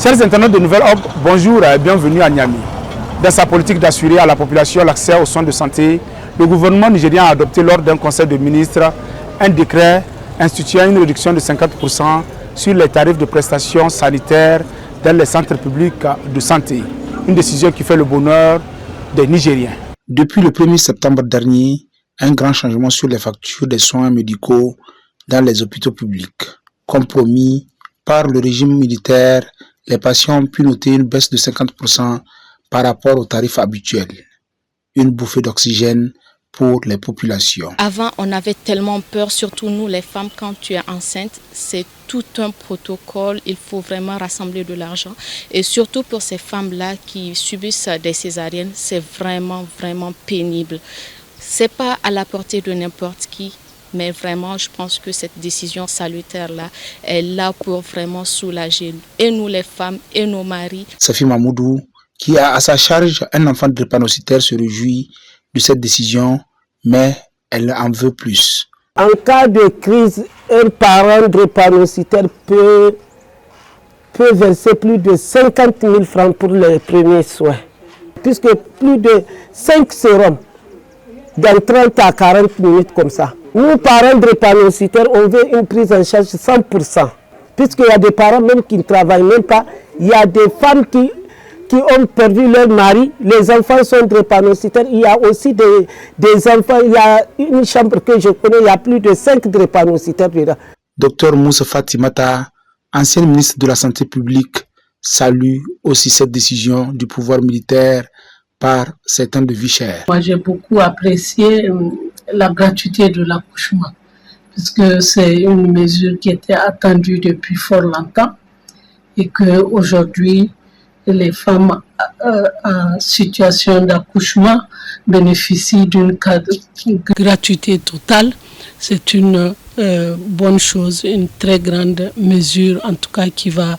Chers internautes de Nouvelle Hope, bonjour et bienvenue à Niamey. Dans sa politique d'assurer à la population l'accès aux soins de santé, le gouvernement nigérien a adopté lors d'un conseil de ministres un décret instituant une réduction de 50% sur les tarifs de prestations sanitaires dans les centres publics de santé. Une décision qui fait le bonheur des Nigériens. Depuis le 1er septembre dernier, un grand changement sur les factures des soins médicaux dans les hôpitaux publics. Comme promis par le régime militaire, les patients ont pu noter une baisse de 50% par rapport aux tarifs habituels. Une bouffée d'oxygène pour les populations. Avant, on avait tellement peur, surtout nous les femmes, quand tu es enceinte, c'est tout un protocole, il faut vraiment rassembler de l'argent. Et surtout pour ces femmes-là qui subissent des césariennes, c'est vraiment pénible. C'est pas à la portée de n'importe qui. Mais vraiment, je pense que cette décision salutaire-là est là pour vraiment soulager et nous les femmes et nos maris. Safi Mamoudou, qui a à sa charge un enfant drépanocytaire, se réjouit de cette décision, mais elle en veut plus. En cas de crise, un parent drépanocytaire peut verser plus de 50 000 francs pour les premiers soins, puisque plus de 5 sérums dans 30 à 40 minutes comme ça. Nous, parents drépanocytaires, on veut une prise en charge 100%. Puisqu'il y a des parents même qui ne travaillent même pas. Il y a des femmes qui ont perdu leur mari. Les enfants sont drépanocytaires. Il y a aussi des enfants. Il y a une chambre que je connais, il y a plus de 5 drépanocytaires dedans. Dr Moussa Fatimata, ancien ministre de la Santé publique, salue aussi cette décision du pouvoir militaire par certains de vie chère. Moi, j'ai beaucoup apprécié la gratuité de l'accouchement, puisque c'est une mesure qui était attendue depuis fort longtemps et qu'aujourd'hui, les femmes en situation d'accouchement bénéficient d'une gratuité totale. C'est une bonne chose, une très grande mesure, en tout cas qui va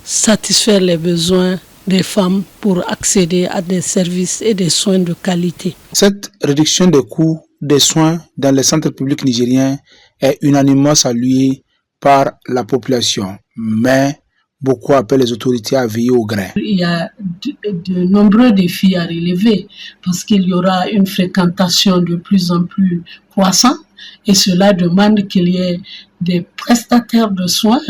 satisfaire les besoins des femmes pour accéder à des services et des soins de qualité. Cette réduction des coûts des soins dans les centres publics nigériens est unanimement saluée par la population, mais beaucoup appellent les autorités à veiller au grain. Il y a de nombreux défis à relever parce qu'il y aura une fréquentation de plus en plus croissante et cela demande qu'il y ait des prestataires de soins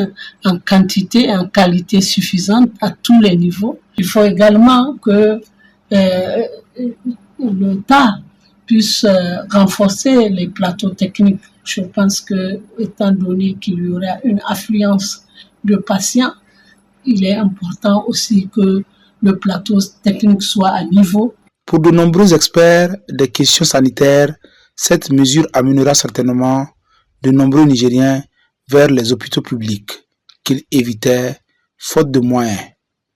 en quantité et en qualité suffisante à tous les niveaux. Il faut également que l'État puisse renforcer les plateaux techniques. Je pense que, étant donné qu'il y aura une affluence de patients, il est important aussi que le plateau technique soit à niveau. Pour de nombreux experts des questions sanitaires, cette mesure amènera certainement de nombreux Nigériens vers les hôpitaux publics qu'ils évitaient faute de moyens.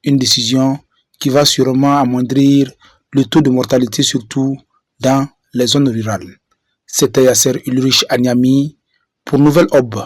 Une décision qui va sûrement amoindrir le taux de mortalité, surtout dans les zones rurales. C'était Yasser Ulrich à Niamey pour Nouvelle Hope.